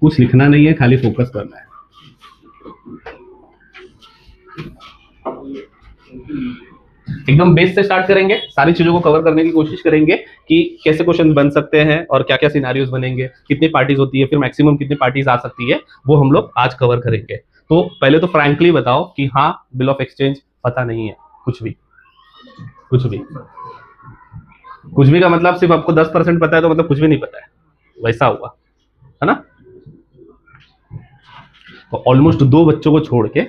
कुछ लिखना नहीं है, खाली फोकस करना है। एकदम बेस से स्टार्ट करेंगे, सारी चीजों को कवर करने की कोशिश करेंगे कि कैसे क्वेश्चन बन सकते हैं और क्या क्या सिनेरियोज बनेंगे, कितनी पार्टीज होती है, फिर मैक्सिमम कितनी पार्टीज आ सकती है, वो हम लोग आज कवर करेंगे। तो पहले तो फ्रैंकली बताओ कि हाँ, बिल ऑफ एक्सचेंज पता नहीं है, कुछ भी का मतलब सिर्फ आपको 10% पता है तो मतलब कुछ भी नहीं पता है, वैसा हुआ है ना। तो ऑलमोस्ट 2 बच्चों को छोड़ के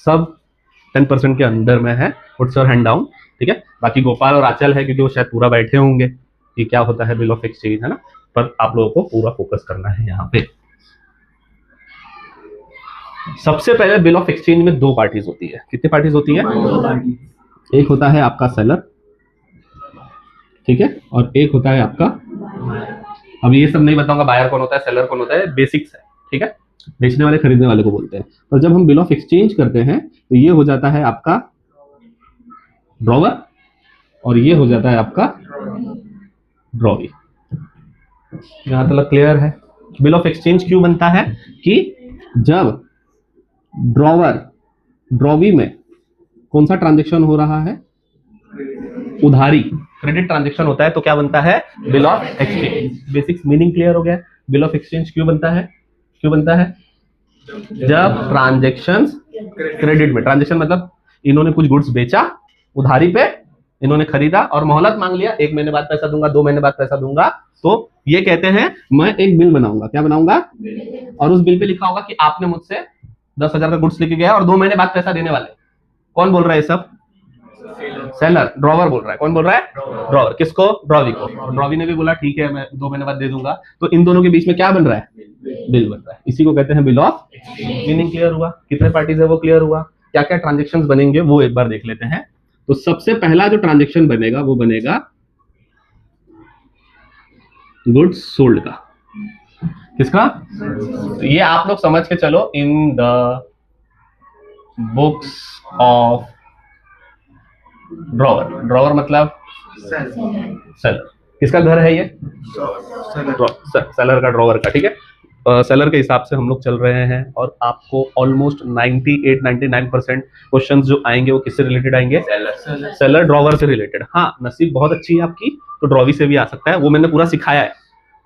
सब 10% के अंदर में है। पुट्स योर हैंड डाउन, ठीक है। बाकी गोपाल और आंचल है क्योंकि वो शायद पूरा बैठे होंगे कि क्या होता है बिल ऑफ एक्सचेंज, है ना। पर आप लोगों को पूरा फोकस करना है यहाँ पे। सबसे पहले बिल ऑफ एक्सचेंज में 2 पार्टीज होती है। कितनी पार्टीज होती है? 2 पार्टी। एक होता है आपका सेलर, ठीक है, और एक होता है आपका, अब ये सब नहीं बताऊंगा बायर कौन होता है, सेलर कौन होता है, बेसिक्स है, ठीक है। बेचने वाले खरीदने वाले को बोलते हैं। और जब हम बिल ऑफ एक्सचेंज करते हैं तो ये हो जाता है आपका ड्रॉवर और ये हो जाता है आपका ड्रॉवी। यहां तक क्लियर है? बिल ऑफ एक्सचेंज क्यों बनता है कि जब ड्रॉवर ड्रॉवी में कौन सा ट्रांजेक्शन हो रहा है, उधारी, क्रेडिट ट्रांजेक्शन होता है, तो क्या बनता है? Bill of exchange. Basics meaning clear हो गया। बिल ऑफ एक्सचेंज क्यों बनता है? जब ट्रांजेक्शन क्रेडिट में, ट्रांजेक्शन मतलब इन्होंने कुछ गुड्स बेचा उधारी पे, इन्होंने खरीदा और मोहलत मांग लिया, 1 महीने बाद पैसा दूंगा, 2 महीने बाद पैसा दूंगा, तो ये कहते हैं मैं एक बिल बनाऊंगा। क्या बनाऊंगा? और उस बिल पे लिखा होगा कि आपने मुझसे 10,000 का गुड्स लेके गया और 2 महीने बाद पैसा देने वाले। कौन बोल रहा है ये सब? सेलर। ड्रॉवर बोल रहा है। कौन बोल रहा है? ड्रॉवर। किसको? ड्रॉवी को। ड्रॉवी ने भी बोला ठीक है मैं 2 महीने बाद दे दूंगा। तो इन दोनों के बीच में क्या बन रहा है? बिल बन रहा है। इसी को कहते हैं बिल ऑफ। मीनिंग क्लियर हुआ? कितने पार्टीज है वो क्लियर हुआ? क्या क्या ट्रांजेक्शन बनेंगे वो एक बार देख लेते हैं। तो सबसे पहला जो ट्रांजेक्शन बनेगा वो बनेगा गुड्स सोल्ड का। किसका? तो ये आप लोग समझ के चलो, in the books of drawer. Drawer मतलब सेलर। किसका घर है ये? सेलर का, ड्रॉवर का, ठीक है। सेलर के हिसाब से हम लोग चल रहे हैं और आपको ऑलमोस्ट 98-99% क्वेश्चंस जो आएंगे वो किससे रिलेटेड आएंगे? सेलर ड्रॉवर से रिलेटेड। हाँ, नसीब बहुत अच्छी है आपकी तो ड्रॉवी से भी आ सकता है, वो मैंने पूरा सिखाया है।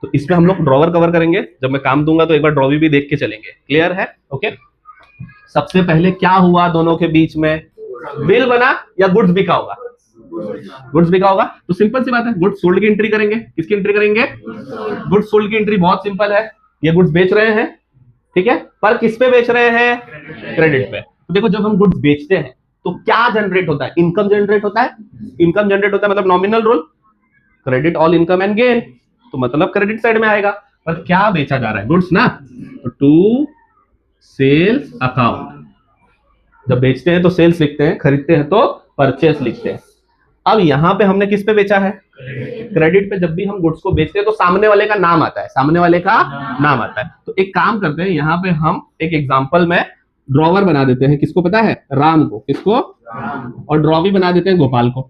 तो इसमें हम लोग ड्रॉवर कवर करेंगे, जब मैं काम दूंगा तो एक बार ड्रॉवी भी देख के चलेंगे। क्लियर है? ओके। सबसे पहले क्या हुआ दोनों के बीच में? बिल बना या गुड्स बिका होगा? गुड्स बिका होगा। तो सिंपल सी बात है, गुड्स सोल्ड की एंट्री करेंगे। किसकी एंट्री करेंगे? गुड्स सोल्ड की एंट्री बहुत सिंपल है। ये गुड्स बेच रहे हैं, ठीक है, पर किस पे बेच रहे हैं? क्रेडिट पे। तो देखो जब हम गुड्स बेचते हैं तो क्या जनरेट होता है? इनकम जनरेट होता है। इनकम जनरेट होता है मतलब nominal rule, credit all income and gain, तो मतलब क्रेडिट साइड में आएगा। पर क्या बेचा जा रहा है? गुड्स ना। तो टू सेल्स अकाउंट। जब बेचते हैं तो सेल्स लिखते हैं, खरीदते हैं तो परचेस लिखते हैं। अब यहां पे हमने किस पे बेचा है? क्रेडिट पे। जब भी हम गुड्स को बेचते हैं तो सामने वाले का नाम आता है, सामने वाले का नाम आता है। तो एक काम करते हैं, यहाँ पे हम एक एग्जांपल में ड्रॉवर बना देते हैं। किसको पता है? राम को। किसको? और ड्रॉवी बना देते हैं गोपाल को।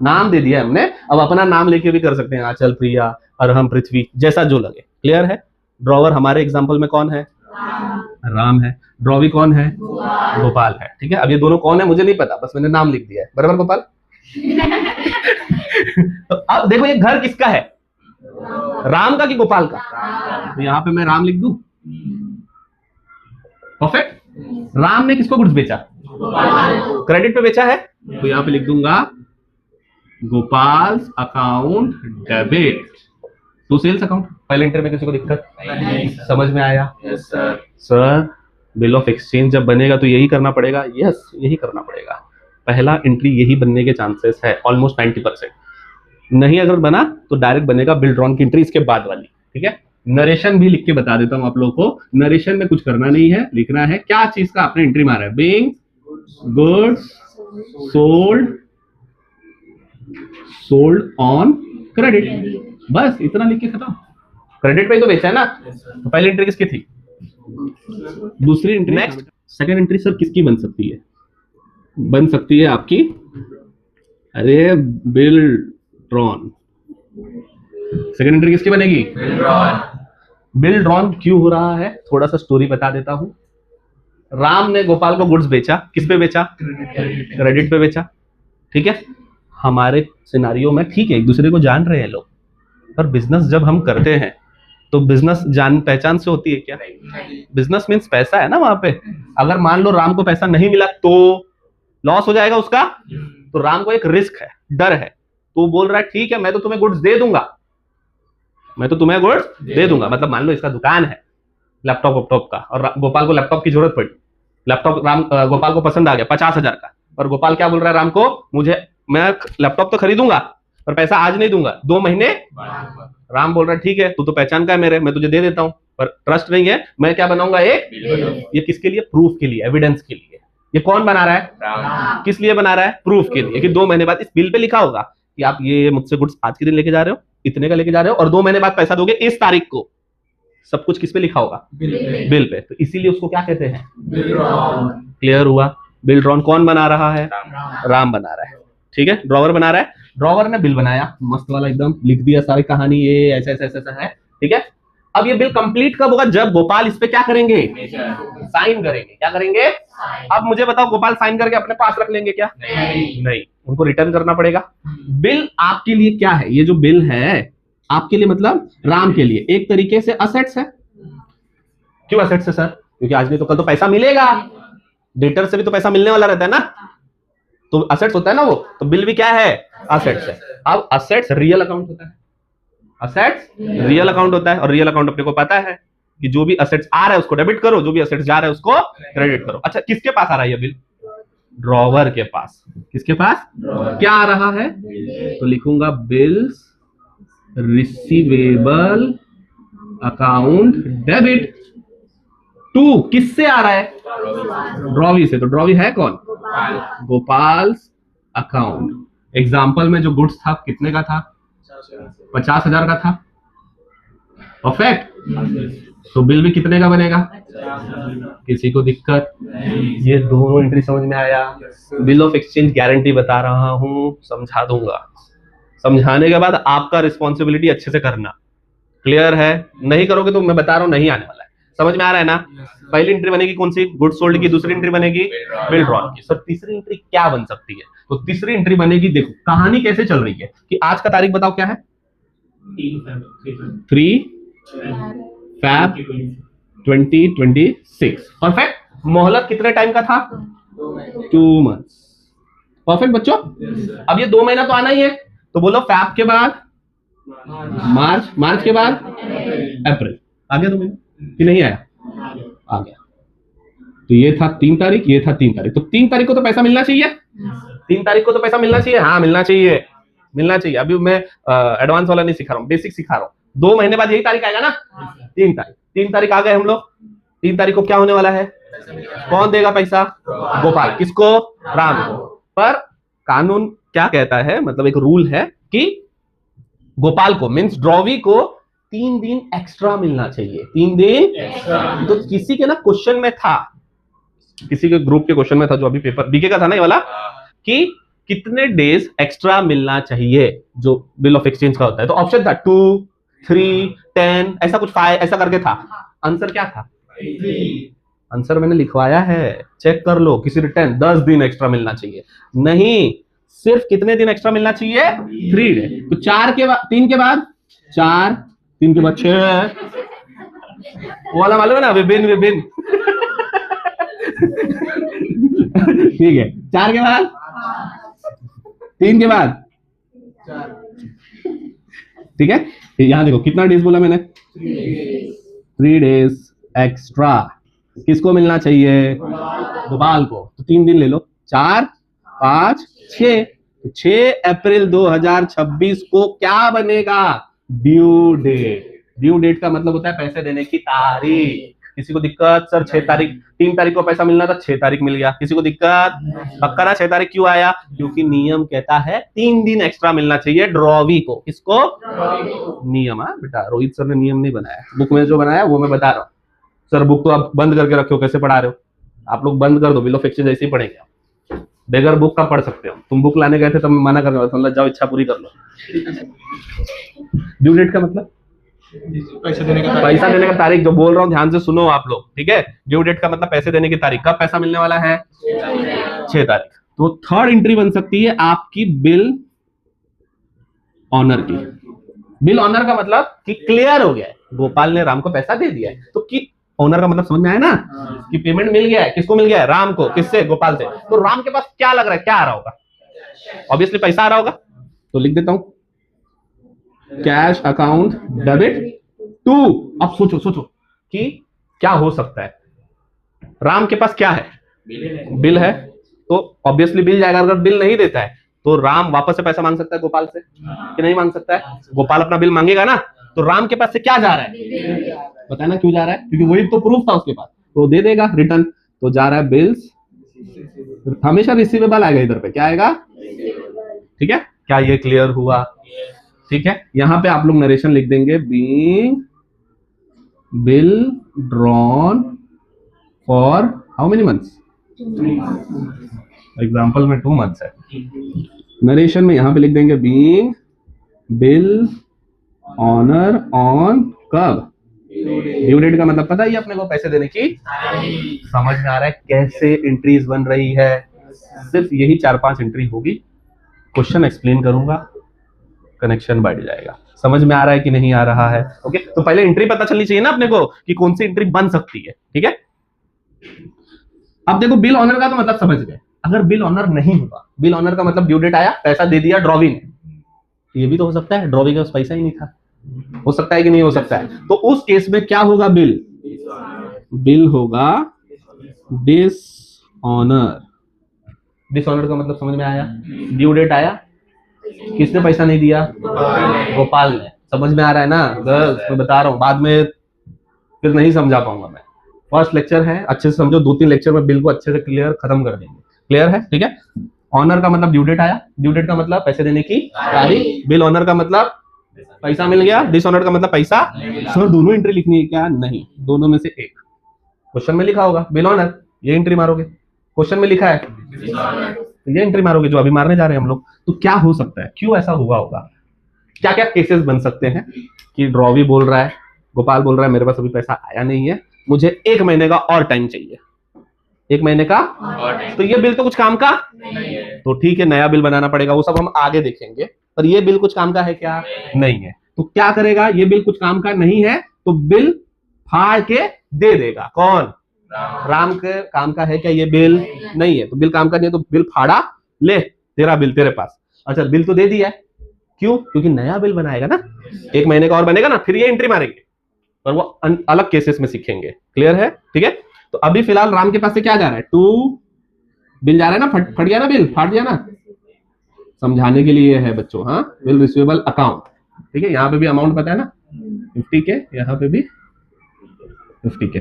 नाम दे दिया हमने, अब अपना नाम लेके भी कर सकते हैं, आंचल, प्रिया, अरहम, पृथ्वी, जैसा जो लगे। क्लियर है? ड्रॉवर हमारे एग्जाम्पल में कौन है? राम है। ड्रॉवी कौन है? गोपाल है। ठीक है। अब ये दोनों कौन है मुझे नहीं पता, बस मैंने नाम लिख दिया है। बराबर गोपाल? तो अब देखो ये घर किसका है? राम का कि गोपाल का? तो यहां पे मैं राम लिख दूं। परफेक्ट। राम ने किसको गुड्स बेचा? क्रेडिट पे बेचा है, तो यहां पे लिख दूंगा Gopal account debit to sales account. पहले एंटर में किसी को दिक्कत? समझ में आया? Yes sir. Sir bill of exchange जब बनेगा तो यही करना पड़ेगा। यस, यही करना पड़ेगा। पहला एंट्री यही बनने के चांसेस है ऑलमोस्ट 90%। नहीं अगर बना तो डायरेक्ट बनेगा बिल ड्रॉन की एंट्री इसके बाद वाली। ठीक है। नरेशन भी लिख के बता देता हूं आप लोगों को। नरेशन में कुछ करना नहीं है, लिखना है क्या चीज का आपने एंट्री मारा है। Being goods sold on credit, बस इतना लिख के खत्म। क्रेडिट पे ही तो बेचा है ना। तो पहली एंट्री किसकी थी? दूसरी entry. Next second entry sir किसकी बन सकती है? बन सकती है आपकी, अरे बिल ड्रॉन। सेकंड एंट्री किसकी बनेगी? बिल ड्रॉन क्यों हो रहा है, थोड़ा सा स्टोरी बता देता हूं। राम ने गोपाल को गुड्स बेचा, किस पे बेचा? क्रेडिट पे बेचा, ठीक है। हमारे सिनारियो में ठीक है, एक दूसरे को जान रहे हैं लोग, पर बिजनेस जब हम करते हैं तो बिजनेस जान पहचान से होती है क्या? बिजनेस मीन्स पैसा है ना वहां पे। अगर मान लो राम को पैसा नहीं मिला तो लॉस हो जाएगा उसका, तो राम को एक रिस्क है, डर है, तो बोल रहा है ठीक है मैं तो तुम्हें गुड्स दे दूंगा, मैं तो तुम्हें गुड्स दे दूंगा। मतलब मान लो इसका दुकान है लैपटॉप का, और गोपाल को लैपटॉप की जरूरत पड़ी, लैपटॉप गोपाल को पसंद आ गया 50,000 का, और गोपाल क्या बोल रहा है राम को, मैं लैपटॉप तो खरीदूंगा पर पैसा आज नहीं दूंगा, 2 महीने। राम बोल रहा है ठीक है तू तो पहचान का है मेरे, मैं तुझे दे देता हूं, पर ट्रस्ट नहीं है, मैं क्या बनाऊंगा एक, ये किसके लिए? प्रूफ के लिए, एविडेंस के लिए। ये कौन बना रहा है? किस लिए बना रहा है? प्रूफ के लिए, कि 2 महीने बाद इस बिल पे लिखा होगा कि आप ये मुझसे गुड्स आज के दिन लेके जा रहे हो, इतने का लेके जा रहे हो, और 2 महीने बाद पैसा दोगे इस तारीख को। सब कुछ किस पे लिखा होगा? Bill pay. तो इसीलिए उसको क्या कहते हैं? क्लियर हुआ? बिल ड्रॉन कौन बना रहा है? राम बना रहा है, ठीक है। ड्रॉवर बना रहा है, ड्रॉवर ने बिल बनाया मस्त वाला, एकदम लिख दिया सारी कहानी, ये ऐसा ऐसा ऐसा है, ठीक है। अब ये बिल कंप्लीट कब होगा? जब गोपाल इस पे क्या करेंगे? साइन करेंगे। क्या करेंगे? अब मुझे बताओ, गोपाल साइन करके अपने पास रख लेंगे क्या? नहीं, उनको रिटर्न करना पड़ेगा। बिल आपके लिए क्या है? ये जो बिल है आपके लिए, मतलब राम के लिए एक तरीके से असेट्स है। क्यों असेट्स है सर? क्योंकि आज नहीं तो कल तो पैसा मिलेगा, डेटर से भी तो पैसा मिलने वाला रहता है ना, तो असेट्स होता है ना वो, तो बिल भी क्या है? असेट्स है। अब असेट्स रियल अकाउंट होता है, असेट्स रियल अकाउंट होता है, और रियल अकाउंट अपने को पता है कि जो भी असेट्स आ रहा है उसको डेबिट करो, जो भी असेट्स जा रहा है उसको क्रेडिट करो। अच्छा, किसके पास आ रहा है ये बिल? ड्रॉवर के पास। किसके पास? क्या आ रहा है? तो लिखूंगा bills receivable account debit to, किससे आ रहा है? ड्रॉवी से। तो ड्रॉवी है कौन? गोपाल अकाउंट। एग्जाम्पल में जो गुड्स था कितने का था? 50,000 का था। परफेक्ट। तो बिल भी कितने का बनेगा? किसी को दिक्कत? ये दोनों एंट्री समझ में आया? बिल ऑफ एक्सचेंज गारंटी बता रहा हूं, समझा दूंगा। समझाने के बाद आपका रिस्पॉन्सिबिलिटी अच्छे से करना। क्लियर है? नहीं करोगे तो मैं बता रहा हूं नहीं आने वाला है। समझ में आ रहा है ना? पहली एंट्री बनेगी कौन सी? गुड्स सोल्ड की। दूसरी एंट्री बनेगी बिल ड्रॉन की। सर तीसरी एंट्री क्या बन सकती है? तो तीसरी एंट्री बनेगी, देखो कहानी कैसे चल रही है कि आज का तारीख बताओ क्या है? 3 Feb 2026। परफेक्ट। मोहलत कितने टाइम का था? 2 मंथ्स। परफेक्ट बच्चों। अब ये 2 महीना तो आना ही है, तो बोलो फैब के बाद मार्च, मार्च के बाद अप्रैल। आ गया 2 महीना कि नहीं आया? आ गया। तो ये था 3 तारीख, ये था 3 तारीख। तो 3 तारीख को तो पैसा मिलना चाहिए। 3 तारीख को तो पैसा मिलना चाहिए। हाँ मिलना चाहिए, मिलना चाहिए। अभी मैं एडवांस वाला नहीं सिखा रहा हूँ, बेसिक सिखा रहा हूँ। 2 महीने बाद यही तारीख आएगा ना? 3 तारीख। 3 तारीख आ गए हम लोग। 3 तारीख को क्या होने वाला है? कौन देगा पैसा? गोपाल। किसको? राम को। पर कानून क्या कहता है, मतलब एक रूल है कि गोपाल को मींस ड्रॉवी को 3 दिन एक्स्ट्रा मिलना चाहिए। 3 दिन तो किसी के ना क्वेश्चन में था, किसी के ग्रुप के क्वेश्चन में था, जो अभी पेपर बीके का था ना ये वाला, कि कितने डेज एक्स्ट्रा मिलना चाहिए जो बिल ऑफ एक्सचेंज का होता है। तो ऑप्शन था 2, 3, 10, ऐसा कुछ 5 ऐसा करके था। आंसर क्या था? आंसर मैंने लिखवाया है, चेक कर लो। किसी ने 10 दिन एक्स्ट्रा मिलना चाहिए, नहीं सिर्फ कितने दिन एक्स्ट्रा मिलना चाहिए? 3 डे। तो 4 के बाद 3 के बाद 4, 3 के बाद 6, वो वाला मालूम है ना, विभिन्न ठीक है। 4 के बाद 3 के बाद, ठीक है। यहां देखो कितना डेज बोला मैंने? 3 डेज एक्स्ट्रा किसको मिलना चाहिए? गोपाल को। तो 3 दिन ले लो, 4, 5, 6। 6 अप्रैल 2026 को क्या बनेगा? Due date. ड्यू डेट का मतलब होता है पैसे देने की तारीख। किसी को दिक्कत? सर 6 तारीख, 3 तारीख को पैसा मिलना था, 6 तारीख मिल गया। किसी को दिक्कत? पक्का ना? 6 तारीख क्यों आया? क्योंकि नियम कहता है 3 दिन एक्स्ट्रा मिलना चाहिए ड्रॉवी को। किसको? नियम। बेटा रोहित सर ने नियम नहीं बनाया, बुक में जो बनाया वो मैं बता रहा हूँ। सर बुक तो आप बंद करके रखे हो, कैसे पढ़ा रहे हो? आप लोग बंद कर दो, बिल ऑफ एक्सचेंज ऐसे ही पढ़ेंगे। बेगर बुक का पढ़ सकते हो, तुम बुक लाने गए थे तो मैं मना कर रहा हूँ, मतलब जाओ इच्छा पूरी कर लो। ड्यू डेट का मतलब पैसा देने का तारीख, जो बोल रहा हूँ ध्यान से सुनो आप लोग, ठीक है। ड्यू डेट का मतलब पैसे देने की तारीख, कब पैसा मिलने वाला है? 6 तारीख। तो थर्ड एंट्री बन सकती है आपकी बिल ऑनर की। बिल ऑनर का मतलब कि क्लियर हो गया है, गोपाल ने राम को पैसा दे दिया है, तो कि ऑनर का मतलब समझ में आया ना, कि पेमेंट मिल गया है। किसको मिल गया है? राम को। किससे? गोपाल से। तो राम के पास क्या लग रहा है, क्या आ रहा होगा? ऑब्वियसली पैसा आ रहा होगा, तो लिख देता हूं कैश अकाउंट डेबिट टू। अब सोचो सोचो कि क्या हो सकता है। राम के पास क्या है? बिल है, तो ऑब्वियसली बिल जाएगा। अगर बिल नहीं देता है तो राम वापस से पैसा मांग सकता है गोपाल से कि नहीं मांग सकता है? गोपाल अपना बिल मांगेगा ना, तो राम के पास से क्या जा रहा है? बताना क्यों जा रहा है? क्योंकि वही तो प्रूफ था उसके पास, तो दे देगा रिटर्न। तो जा रहा है बिल्स, हमेशा रिसीवेबल आएगा इधर पे, क्या आएगा? ठीक है, क्या ये क्लियर हुआ? ठीक है, यहां पे आप लोग नरेशन लिख देंगे, being bill drawn for how many months? Example में 2 मंथ्स है। नरेशन में यहां पे लिख देंगे बीइंग बिल ऑनर ऑन कब? ड्यू डेट का मतलब पता ही अपने को, पैसे देने की। समझ में आ रहा है कैसे एंट्रीज बन रही है? सिर्फ यही 4-5 एंट्री होगी, क्वेश्चन एक्सप्लेन करूंगा, कनेक्शन बढ़ जाएगा। समझ में आ रहा है कि नहीं आ रहा है? ओके, तो पहले एंट्री पता चलनी चाहिए ना अपने को कि कौन सी एंट्री बन सकती है। ठीक है, अब देखो बिल ऑनर का तो मतलब समझ गए। अगर बिल ऑनर नहीं हुआ, बिल ऑनर का मतलब ड्यू डेट आया, पैसा दे दिया ड्रॉवी ने, ये भी तो हो सकता है ड्रॉवी के पास पैसा ही नहीं था, हो सकता है कि नहीं हो सकता है? तो उस केस में क्या होगा? बिल होगा डिसऑनर। डिसऑनर का मतलब समझ में आया? ड्यू डेट आया, किसने पैसा नहीं दिया? गोपाल ने। समझ में आ रहा है ना गर्ल्स? मैं बता रहा हूं, बाद में फिर नहीं समझा पाऊंगा मैं। फर्स्ट लेक्चर है, अच्छे से समझो, 2-3 लेक्चर में बिल को अच्छे से क्लियर खत्म कर देंगे। क्लियर है? ठीक है, ऑनर का मतलब ड्यू डेट आया, ड्यू डेट का मतलब पैसे देने की तारीख, बिल ऑनर का मतलब पैसा मिल गया, डिसऑनर का मतलब पैसा। सर दोनों एंट्री लिखनी है क्या? नहीं, दोनों में से एक। क्वेश्चन में लिखा होगा बिल ऑनर, ये एंट्री मारोगे। क्वेश्चन में लिखा है ये एंट्री मारोगे, जो अभी मारने जा रहे हैं हम लोग। तो क्या हो सकता है, क्यों ऐसा हुआ होगा, क्या क्या केसेस बन सकते हैं कि ड्रॉवी बोल रहा है, गोपाल बोल रहा है मेरे पास अभी पैसा आया नहीं है, मुझे 1 महीने का और टाइम चाहिए। 1 महीने का, तो ये बिल तो कुछ काम का नहीं है, तो ठीक है नया बिल बनाना पड़ेगा, वो सब हम आगे देखेंगे। पर ये बिल कुछ काम का है क्या? नहीं है। तो क्या करेगा? ये बिल कुछ काम का नहीं है तो बिल फाड़ के दे देगा। कौन? राम के काम का है क्या ये बिल? नहीं है, तो बिल काम का नहीं है, तो बिल फाड़ा, ले तेरा बिल तेरे पास। अच्छा, बिल तो दे दिया है, क्यों? क्योंकि नया बिल बनाएगा ना, 1 महीने का और बनेगा ना, फिर ये एंट्री मारेंगे, पर वो अलग केसेस में सीखेंगे। क्लियर है? ठीक है, तो अभी फिलहाल राम के पास से क्या जा रहा है? 2 बिल जा रहा है ना, फट गया ना, बिल फाट गया ना, समझाने के लिए है बच्चों। हाँ, बिल रिसीवेबल अकाउंट, ठीक है, यहाँ पे भी अमाउंट पता है ना 50 के, यहाँ पे भी 50 के।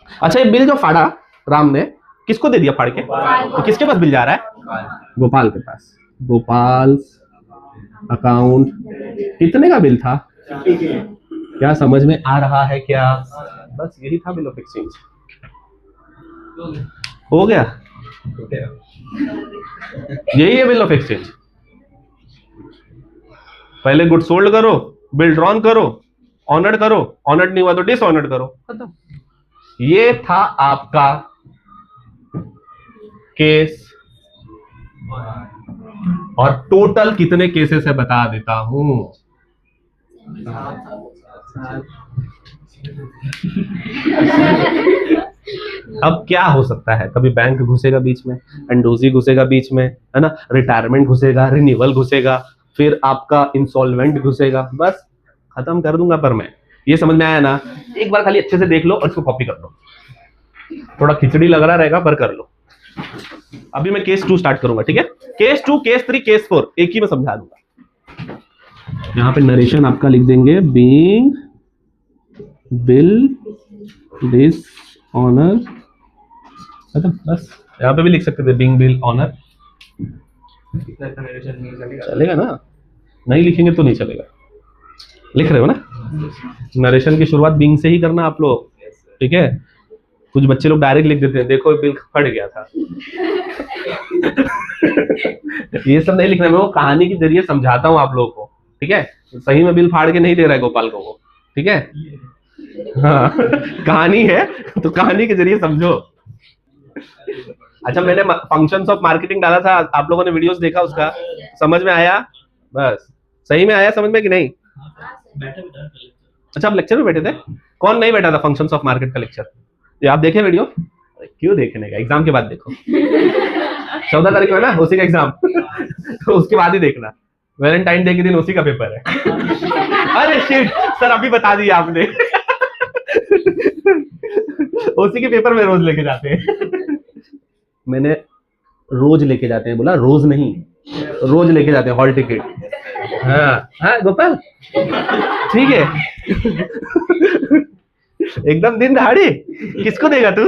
अच्छा, ये बिल जो फाड़ा राम ने, किसको दे दिया फाड़ के? तो किसके पास बिल जा रहा है? गोपाल के पास। गोपाल अकाउंट, कितने का बिल था? क्या समझ में आ रहा है क्या? बस यही था बिल ऑफ एक्सचेंज। हो गया, यही है बिल ऑफ एक्सचेंज। पहले गुड सोल्ड करो, बिल ड्रॉन करो, ऑनर्ड करो, ऑनर्ड नहीं हुआ तो डिसऑनर्ड करो, खत्म। ये था आपका केस, और टोटल कितने केसेस है बता देता हूं। अब क्या हो सकता है, कभी बैंक घुसेगा बीच में, एंडोजी घुसेगा बीच में, है ना, रिटायरमेंट घुसेगा, रिन्यूअल घुसेगा, फिर आपका इंसॉल्वेंट घुसेगा, बस खत्म कर दूंगा। पर मैं, ये समझ में आया ना? एक बार खाली अच्छे से देख लो और इसको कॉपी कर लो, थोड़ा खिचड़ी लग रहा रहेगा पर कर लो। अभी मैं केस 2 स्टार्ट करूंगा, ठीक है? केस 2, केस 3, केस 4 एक ही में समझा दूंगा। यहां पे नरेशन आपका लिख देंगे, बीइंग बिल डिसऑनर, बस यहां पे भी लिख सकते थे बीइंग बिल ऑनर, चलेगा ना? नहीं लिखेंगे तो नहीं चलेगा। लिख रहे हो ना? नरेशन की शुरुआत बीइंग से ही करना आप लोग, ठीक है? कुछ बच्चे लोग डायरेक्ट लिख देते हैं, देखो बिल फट गया था। ये सब नहीं लिखना है, मैं वो कहानी के जरिए समझाता हूँ आप लोगों को, ठीक है। सही में बिल फाड़ के नहीं दे रहा है गोपाल को वो, ठीक है। हाँ, कहानी है तो कहानी के जरिए समझो। अच्छा, मैंने फंक्शंस ऑफ मार्केटिंग डाला था, आप लोगों ने वीडियोस देखा उसका, समझ में आया? बस सही में आया समझ में कि नहीं? अच्छा, आप लेक्चर में बैठे थे? कौन नहीं बैठा था फंक्शंस ऑफ मार्केट का लेक्चर? ये आप देखे वीडियो? क्यों देखने का, एग्जाम के बाद देखो। 14 तारीख में ना उसी का एग्जाम, तो उसके बाद ही देखना। वैलेंटाइन डे के दिन उसी का पेपर है। अरे शिट सर, अभी बता दिया आपने। उसी के पेपर में रोज लेके जाते हैं। मैंने रोज लेके जाते हैं बोला, रोज नहीं, रोज लेके जाते हैं हॉल टिकट। हाँ हाँ गोपाल, ठीक है। एकदम दिन दहाड़े, किसको देगा तू?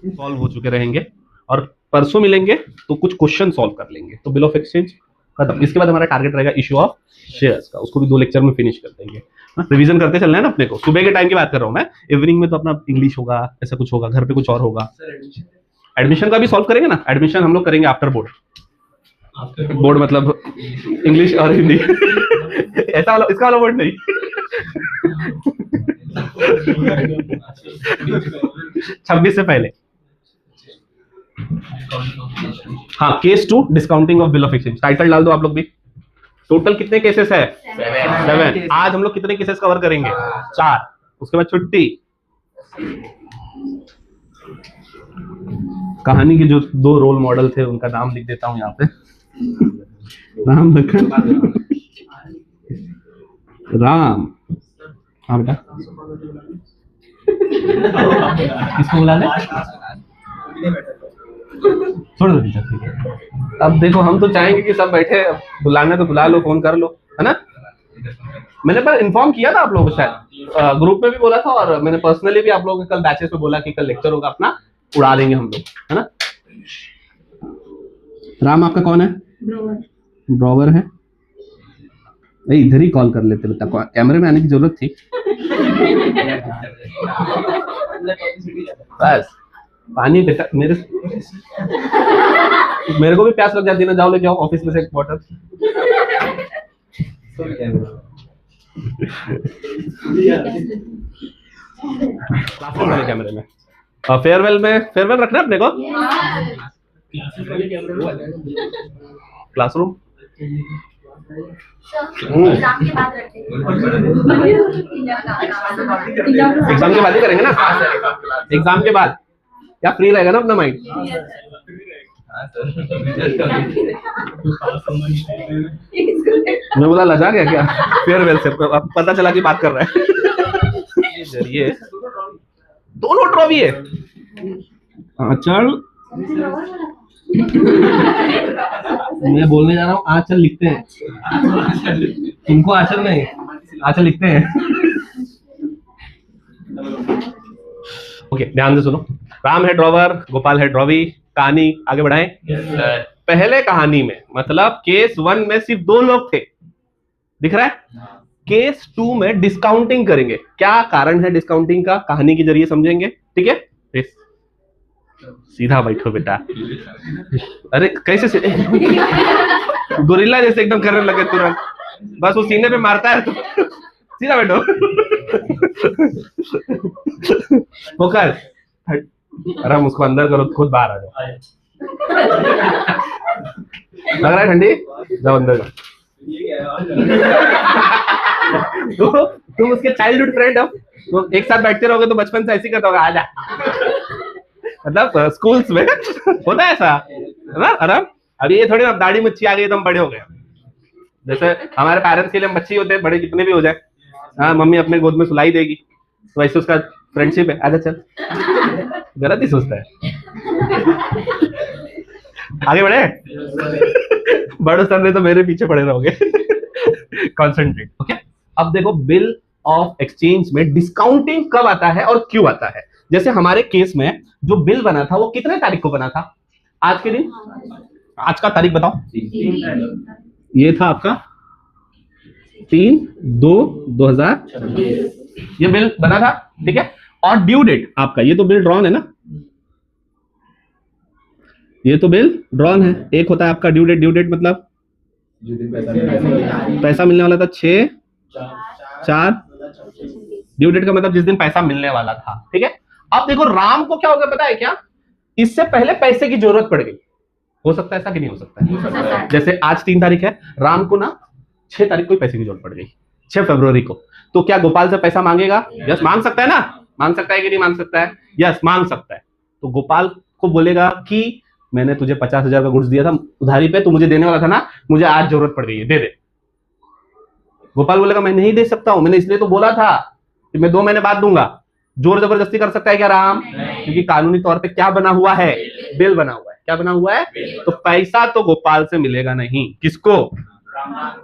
सॉल्व हो चुके रहेंगे और परसों मिलेंगे तो कुछ क्वेश्चन सॉल्व कर लेंगे, तो बिल ऑफ एक्सचेंज खत्म। इसके बाद हमारा टारगेट रहेगा इश्यू ऑफ शेयर्स का, उसको भी 2 लेक्चर में फिनिश कर देंगे। रिवीजन करते चलना है ना अपने को। सुबह के टाइम की बात कर रहा हूँ मैं, इवनिंग में तो अपना इंग्लिश होगा, ऐसा कुछ होगा, घर पे कुछ और होगा। एडमिशन का भी सॉल्व करेंगे ना, एडमिशन हम लोग करेंगे आफ्टर बोर्ड। बोर्ड मतलब इंग्लिश और हिंदी। ऐसा वाला, इसका वाला बोर्ड नहीं। 26 से पहले। हाँ, case 2 discounting of bill of exchange. Title डाल दो आप लोग भी। टोटल कितने केसेस है? 7। आज हम लोग कितने केसेस कवर करेंगे? 4। उसके बाद छुट्टी। कहानी के जो 2 रोल मॉडल थे उनका नाम लिख देता हूं यहाँ पे। राम लखन राम। हाँ बेटा, किसको बुलाने? छोड़ दो टीचर, ठीक है। अब देखो, हम तो चाहेंगे कि सब बैठे, बुलाना तो बुला लो, फोन कर लो, है ना। मैंने पर इन्फॉर्म किया था आप लोगों को, शायद ग्रुप में भी बोला था, और मैंने पर्सनली भी आप लोगों के कल बैचेस में बोला कि कल लेक्चर होगा, अपना उड़ा देंगे हम लोग, है ना। राम आपका कौन है? ब्रोवर है। इधर ही कॉल कर लेते बेटा, कैमरे में आने की जरूरत थी। बस पानी बेटा, मेरे को भी प्यास लग जाती है ना। जाओ लेके आओ ऑफिस में से एक बॉटल। क्लासरूम वाले कैमरे में, फेयरवेल में, फेयरवेल रखना है अपने को। क्लासरूम एग्जाम के बाद ही करेंगे ना, एग्जाम के बाद। क्या फ्री रहेगा ना अपना माइंड। मैं बोला लजा गया क्या फेयरवेल से? अब पता चला कि बात कर रहा है। जरिए दोनों ट्रॉफी है। चल मैं बोलने जा रहा हूँ, आंचल लिखते हैं। तुमको आंचल नहीं, आंचल लिखते हैं। ओके, ध्यान से सुनो। राम है ड्रॉवर, गोपाल है ड्रॉवी। कहानी आगे बढ़ाएं। पहले कहानी में, मतलब केस 1 में सिर्फ 2 लोग थे, दिख रहा है। केस 2 में डिस्काउंटिंग करेंगे। क्या कारण है डिस्काउंटिंग का, कहानी के जरिए समझेंगे, ठीक है। सीधा बैठो बेटा। अरे कैसे गोरिल्ला जैसे एकदम करने लगे तुरंत, बस वो सीने पे मारता है तो सीधा बैठो। फोकस। अरे उसको अंदर करो, खुद बाहर आ जाओ। लग रहा है ठंडी, जाओ अंदर जाओ। तुम उसके चाइल्डहुड फ्रेंड हो, तो एक साथ बैठते रहोगे तो बचपन से ऐसे ही करता होगा, आजा। मतलब स्कूल्स में होता है ऐसा, है ना। आराम। अभी ये थोड़ी ना दाढ़ी मुच्छी आ गई तो हम बड़े हो गए। जैसे हमारे पेरेंट्स के लिए हम बच्चे होते हैं, बड़े कितने भी हो जाए, हाँ मम्मी अपने गोद में सुलाई देगी, तो वैसे उसका फ्रेंडशिप है, आजा चल। गलत ही सोचता है। आगे बढ़े। बड़े सामने तो मेरे पीछे पड़े रहोगे। कॉन्सेंट्रेट। ओके, अब देखो बिल ऑफ एक्सचेंज में डिस्काउंटिंग कब आता है और क्यों आता है। जैसे हमारे केस में जो बिल बना था वो कितने तारीख को बना था? आज के दिन, आज का तारीख बताओ। ये था आपका 3/2/2026। ये बिल बना था, ठीक है। और ड्यू डेट आपका, ये तो बिल ड्रॉन है ना, ये तो बिल ड्रॉन है। एक होता है आपका ड्यू डेट, ड्यू डेट मतलब पैसा मिलने वाला था 6/4, ड्यू डेट का मतलब जिस दिन पैसा मिलने वाला था, ठीक है। अब देखो राम को क्या हो गया पता है क्या, इससे पहले पैसे की जरूरत पड़ गई। हो सकता है ऐसा कि नहीं हो सकता है? जैसे आज 3 तारीख है, राम को ना 6 तारीख को पैसे की जरूरत पड़ गई, 6 फरवरी को। तो क्या गोपाल से पैसा मांगेगा? यस, मांग सकता है ना, मांग सकता है कि नहीं मांग सकता है? यस, मांग सकता है। तो गोपाल को बोलेगा कि मैंने तुझे 50,000 का गुड्स दिया था उधारी पे, तू मुझे देने वाला था ना, मुझे आज जरूरत पड़ गई है, दे दे। गोपाल बोलेगा मैं नहीं दे सकता हूं, मैंने इसलिए तो बोला था कि मैं 2 महीने बाद दूंगा। जोर जबरदस्ती कर सकता है क्या राम? क्योंकि कानूनी तौर पे क्या बना हुआ है? बिल बना हुआ है। क्या बना हुआ है? तो पैसा तो गोपाल से मिलेगा नहीं, किसको?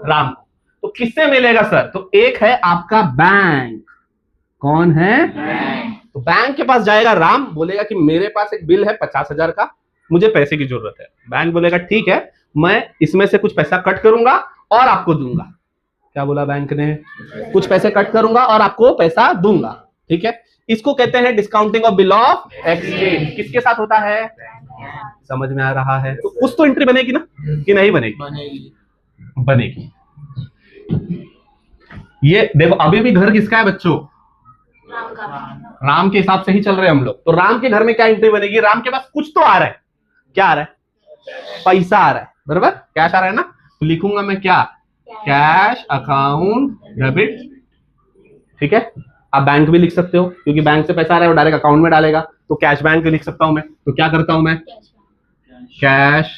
राम। तो किससे मिलेगा सर? तो एक है आपका बैंक। कौन है? तो बैंक के पास जाएगा राम, बोलेगा कि मेरे पास एक बिल है 50,000 का, मुझे पैसे की जरूरत है। बैंक बोलेगा ठीक है, मैं इसमें से कुछ पैसा कट करूंगा और आपको दूंगा। क्या बोला बैंक ने? कुछ पैसे कट करूंगा और आपको पैसा दूंगा, ठीक है। इसको कहते हैं discounting of bill of exchange. किसके साथ होता है? समझ में आ रहा है? तो कुछ तो एंट्री बनेगी ना, कि नहीं बनेगी? बनेगी। ये देखो अभी भी घर किसका है बच्चों? राम के हिसाब से ही चल रहे हैं हम लोग। तो राम के घर में क्या एंट्री बनेगी? राम के पास कुछ तो आ रहा है। क्या आ रहा है? पैसा आ रहा है, बराबर, कैश आ रहा है ना। तो लिखूंगा मैं क्या? कैश अकाउंट डेबिट, ठीक है। आप बैंक भी लिख सकते हो, क्योंकि बैंक से पैसा आ रहा है वो डायरेक्ट अकाउंट में डालेगा, तो कैश बैंक लिख सकता हूं मैं। तो क्या करता हूं मैं? Cash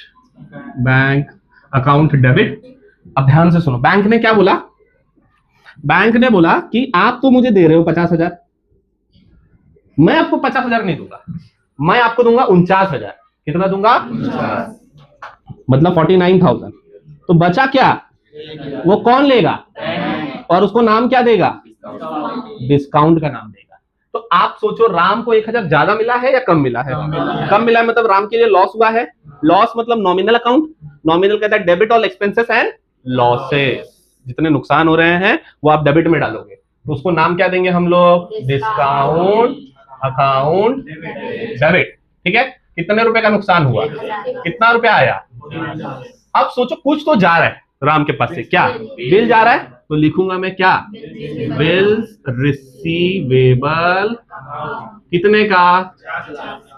bank account debit. अब ध्यान से सुनो, बैंक ने क्या बोला? बैंक ने बोला कि आप तो मुझे दे रहे हो 50,000, मैं आपको 50,000 नहीं दूंगा, मैं आपको दूंगा 49,000। कितना दूंगा? मतलब 49,000। तो बचा क्या? वो कौन लेगा? और उसको नाम क्या देगा? डिस्काउंट का नाम देगा। तो आप सोचो राम को 1,000 ज्यादा मिला है या कम मिला है? कम मिला है, मतलब राम के लिए लॉस हुआ है। लॉस मतलब नॉमिनल अकाउंट, नॉमिनल कहता है debit all expenses and losses. जितने नुकसान हो रहे हैं वो आप डेबिट में डालोगे, तो उसको नाम क्या देंगे हम लोग? डिस्काउंट अकाउंट डेबिट, ठीक है। कितने रुपए का नुकसान हुआ? कितना रुपया आया? अब सोचो कुछ तो जा रहा है राम के पास से, क्या? बिल जा रहा है। तो लिखूंगा मैं क्या? Bills receivable. कितने का?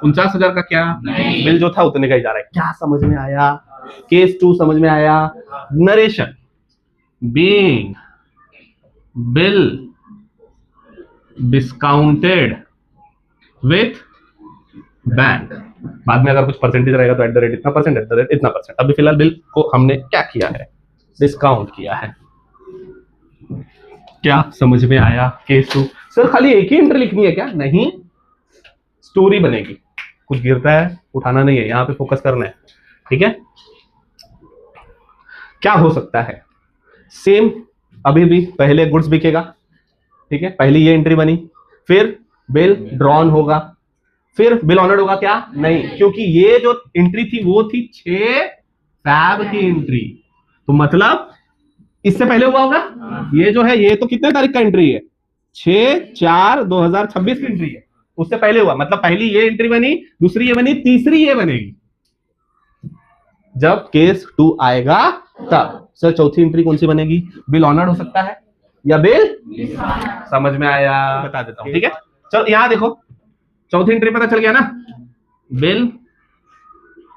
49,000 का। क्या? बिल जो था उतने का ही जा रहा है। क्या समझ में आया? केस 2 समझ में आया? Narration being bill discounted with bank. बाद में अगर कुछ परसेंटेज रहेगा तो एट द रेट इतना परसेंट, एट द रेट इतना परसेंट। अभी फिलहाल बिल को हमने क्या किया है? डिस्काउंट किया है। क्या समझ में आया? केस 2 सर खाली एक ही एंट्री लिखनी है क्या? नहीं, स्टोरी बनेगी। कुछ गिरता है उठाना नहीं है, यहां पे फोकस करना है, ठीक है। क्या हो सकता है? सेम अभी भी पहले गुड्स बिकेगा, ठीक है, पहली ये एंट्री बनी, फिर बिल ड्रॉन होगा, फिर बिल ऑनर्ड होगा। क्या? नहीं, क्योंकि ये जो एंट्री थी वो थी 6 फैब की एंट्री। तो मतलब इससे पहले हुआ होगा। ये जो है ये तो कितने तारीख का एंट्री है? 6/4/2026 की एंट्री है, उससे पहले हुआ। मतलब पहली ये एंट्री बनी, दूसरी ये बनी, तीसरी ये बनेगी जब केस 2 आएगा तब। सर चौथी एंट्री कौन सी बनेगी? बिल ऑनर्ड हो सकता है या बिल? समझ में आया? बता देता हूं, ठीक है। चलो यहां देखो, चौथी एंट्री पता चल गया ना, बिल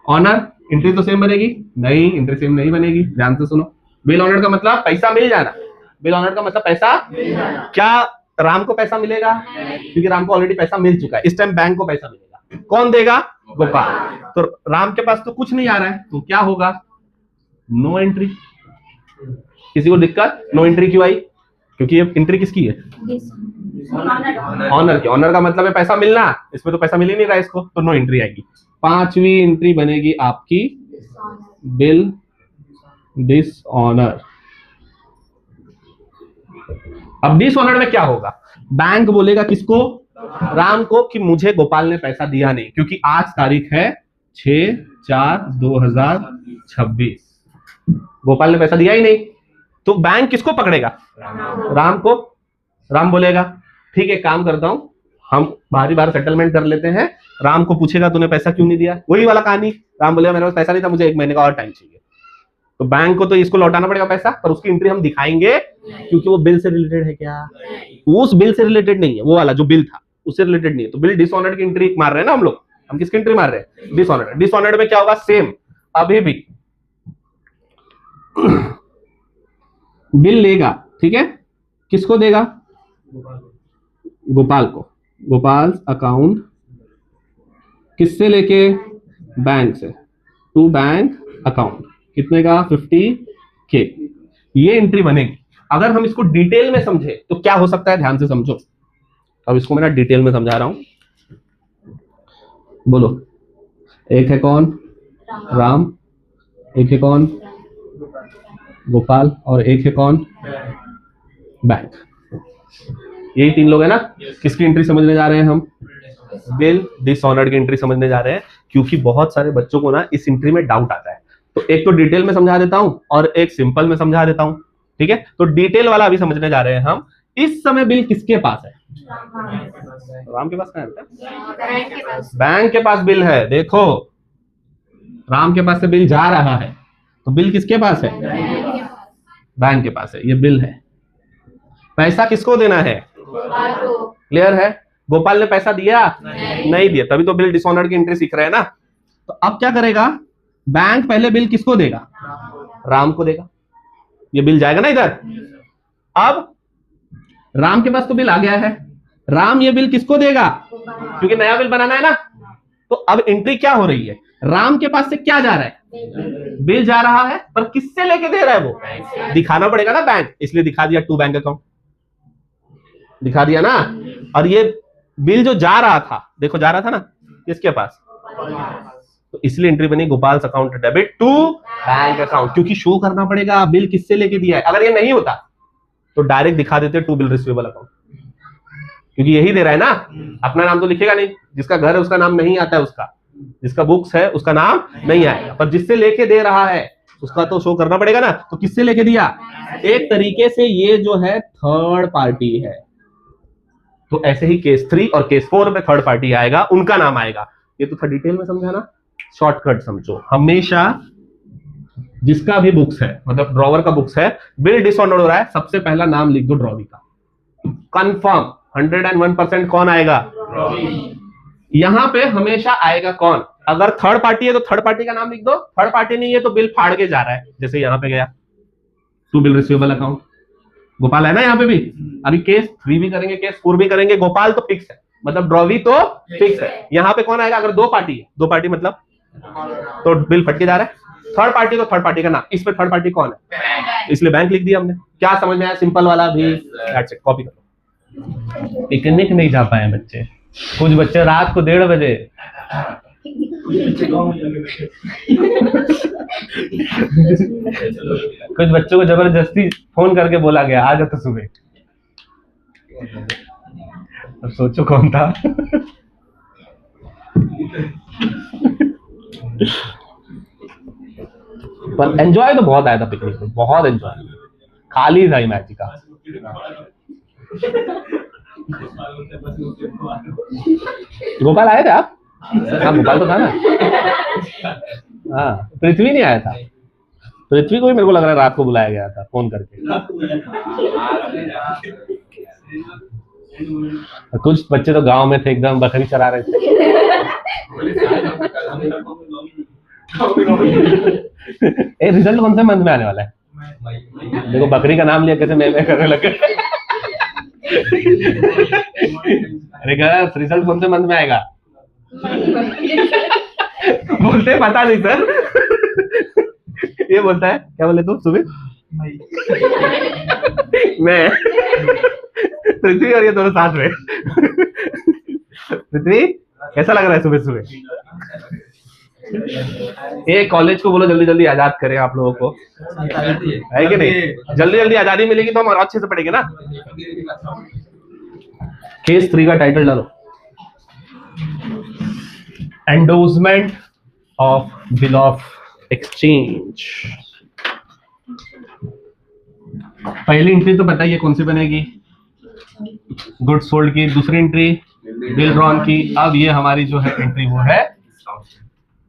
ऑनर। एंट्री तो सेम बनेगी? नहीं, एंट्री सेम नहीं बनेगी। ध्यान से सुनो, बिल ऑनर का मतलब पैसा मिल जाना, बिल ऑनर का मतलब पैसा क्या? राम को पैसा मिलेगा? क्योंकि राम को ऑलरेडी पैसा मिल चुका है। इस टाइम बैंक को पैसा मिलेगा। कौन देगा? गोपाल। तो राम के पास तो कुछ नहीं आ रहा है, तो क्या होगा? No entry. किसी को दिक्कत? नो एंट्री क्यों आई? क्योंकि ये एंट्री किसकी है? ऑनर की। ऑनर का मतलब है पैसा मिलना, इसमें तो पैसा मिल ही नहीं रहा है इसको, तो नो एंट्री आएगी। 5वीं एंट्री बनेगी आपकी बिल डिसऑनर। अब डिसऑनर में क्या होगा? बैंक बोलेगा किसको? राम को कि मुझे गोपाल ने पैसा दिया नहीं, क्योंकि आज तारीख है 6/4/2026, गोपाल ने पैसा दिया ही नहीं। तो बैंक किसको पकड़ेगा? राम को। राम बोलेगा ठीक है, काम करता हूं, हम बारी बार सेटलमेंट कर लेते हैं। राम को पूछेगा तूने पैसा क्यों नहीं दिया, वही वाला कहानी। राम बोलेगा मेरे पास पैसा नहीं था, मुझे 1 महीने का और टाइम चाहिए। तो बैंक को तो इसको लौटाना पड़ेगा पैसा, पर उसकी एंट्री हम दिखाएंगे क्योंकि वो बिल से रिलेटेड है। क्या उस बिल से रिलेटेड नहीं है, वो वाला जो बिल था उससे रिलेटेड नहीं है। तो बिल डिसऑनर्ड की एंट्री मार रहे हैं ना हम लोग। हम किसकी एंट्री मार रहे हैं? डिसऑनर्ड। डिसऑनर्ड में क्या होगा? सेम अभी भी बिल लेगा, ठीक है, किसको देगा? गोपाल को। गोपाल अकाउंट किससे लेके? बैंक से, टू बैंक अकाउंट। कितने का? 50K। ये एंट्री बनेगी। अगर हम इसको डिटेल में समझे तो क्या हो सकता है, ध्यान से समझो। अब इसको मैं डिटेल में समझा रहा हूं, बोलो। एक है कौन? राम। एक है कौन? गोपाल। और एक है कौन? बैंक। यही 3 लोग है ना। किसकी एंट्री समझने जा रहे हैं हम? बिल डिसऑनर्ड की एंट्री समझने जा रहे हैं, क्योंकि बहुत सारे बच्चों को ना इस एंट्री में डाउट आता है। तो एक तो डिटेल में समझा देता हूं और एक सिंपल में समझा देता हूं, ठीक है। तो डिटेल वाला अभी समझने जा रहे हैं हम। इस समय बिल किसके पास है? राम के पास है? बैंक के पास बिल है। देखो, राम के पास से बिल जा रहा है, तो बिल किसके पास है? बैंक के पास है। ये बिल है। पैसा किसको देना है? क्लियर है? गोपाल ने पैसा दिया? नहीं दिया, तभी तो बिल डिसऑनर्ड की एंट्री सीख रहे हैं ना। तो अब क्या करेगा? बैंक पहले बिल किसको देगा? राम को देगा। ये बिल जाएगा ना इधर। अब राम के पास तो बिल आ गया है, राम ये बिल किसको देगा? क्योंकि नया बिल बनाना है ना। तो अब एंट्री क्या हो रही है? राम के पास से क्या जा रहा है? बिल जा रहा है, पर किससे लेके दे रहा है? वो दिखाना पड़ेगा ना, बैंक। इसलिए दिखा दिया टू बैंक अकाउंट, दिखा दिया ना। और ये बिल जो जा रहा था, देखो जा रहा था ना किसके पास? तो इसलिए एंट्री बनी Gopal account debit to bank account, क्योंकि शो करना पड़ेगा बिल किससे लेके दिया है। अगर ये नहीं होता तो डायरेक्ट दिखा देते टू बिल रिसीवेबल अकाउंट, क्योंकि यही दे रहा है ना। अपना नाम तो लिखेगा नहीं, जिसका घर है उसका नाम नहीं आता है, उसका जिसका बुक्स है उसका नाम नहीं आएगा, पर जिससे लेके दे रहा है उसका तो शो करना पड़ेगा ना। तो किससे लेके दिया? एक तरीके से ये जो है थर्ड पार्टी है। तो ऐसे ही केस 3 और केस 4 में थर्ड पार्टी आएगा, उनका नाम आएगा। ये तो था डिटेल में समझा ना। शॉर्टकट समझो, हमेशा जिसका भी बुक्स है, मतलब ड्रॉवर का बुक्स है, बिल डिसऑनर्ड हो रहा है, सबसे पहला नाम लिख दो ड्रॉवी का। कंफर्म 101% कौन आएगा? यहां पे हमेशा आएगा कौन? अगर थर्ड पार्टी है तो थर्ड पार्टी का नाम लिख दो, थर्ड पार्टी नहीं है तो बिल फाड़ के जा रहा है, जैसे यहां पे गया to bill receivable account. Gopal है ना यहाँ पे भी। अभी केस 3 भी करेंगे, केस 4 भी करेंगे। गोपाल तो फिक्स है, मतलब ड्रॉवी तो फिक्स है। यहाँ पे कौन आएगा? अगर 2 पार्टी है, 2 पार्टी मतलब तो बिल फट के जा रहा है। थर्ड पार्टी तो थर्ड पार्टी का नाम, इसमें थर्ड पार्टी कौन है? इसलिए बैंक लिख दिया हमने। क्या समझ में आया? सिंपल वाला भी। कॉपी करो। पिकनिक नहीं जा पाए बच्चे, कुछ बच्चे रात को 1:30 बजे कुछ बच्चों को जबरदस्ती फोन करके बोला गया आ जाते सुबह। अब सोचो कौन था। पर एंजॉय तो बहुत आया था पिकनिक में, बहुत एंजॉय। खाली था मैच का। गोपाल आए थे आप? हाँ गोपाल तो था ना। हाँ पृथ्वी नहीं आया था। पृथ्वी को भी मेरे को लग रहा है रात को बुलाया गया था फोन करके। कुछ बच्चे तो गांव में थे, एकदम बकरी चरा रहे थे। रिजल्ट कौन से मंथ में आने वाला है? देखो बकरी का नाम लिया कैसे मैं करने लगे। अरे रिजल्ट कौन से मंथ में आएगा? बोलते पता नहीं सर। ये बोलता है क्या बोले तुम सुबह? मैं पृथ्वी और ये दोनों साथ में। पृथ्वी कैसा लग रहा है सुबह सुबह? ये कॉलेज को बोलो जल्दी जल्दी आजाद करें आप लोगों को, है कि नहीं? जल्दी जल्दी आजादी मिलेगी तो हम और अच्छे से पढ़ेंगे ना। केस 3 का टाइटल डालो, endorsement of bill of exchange. पहली एंट्री तो बताइए कौन सी बनेगी? गुड सोल्ड की दूसरी एंट्री, बिल ड्रॉन की। अब ये हमारी जो है एंट्री वो है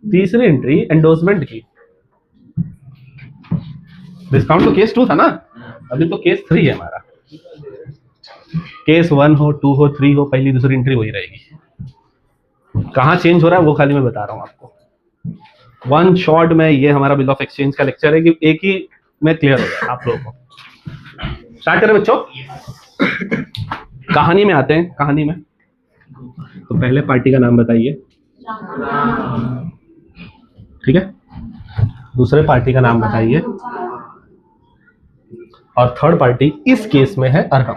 तीसरी एंट्री, एंडोर्समेंट की। डिस्काउंट तो केस 2 था ना, अभी तो केस 3 है हमारा। केस 1 हो, 2 हो, 3 हो, पहली दूसरी एंट्री वही रहेगी। कहाँ चेंज हो रहा है वो खाली मैं बता रहा हूँ आपको। वन शॉट में ये हमारा बिल ऑफ एक्सचेंज का लेक्चर है कि एक ही में क्लियर हो जाए आप लोगों को। स्टार्ट करें बच्चों, कहानी में आते हैं। कहानी में तो पहले पार्टी का नाम बताइए, ठीक है, दूसरे पार्टी का नाम बताइए, और थर्ड पार्टी इस केस में है अरहम,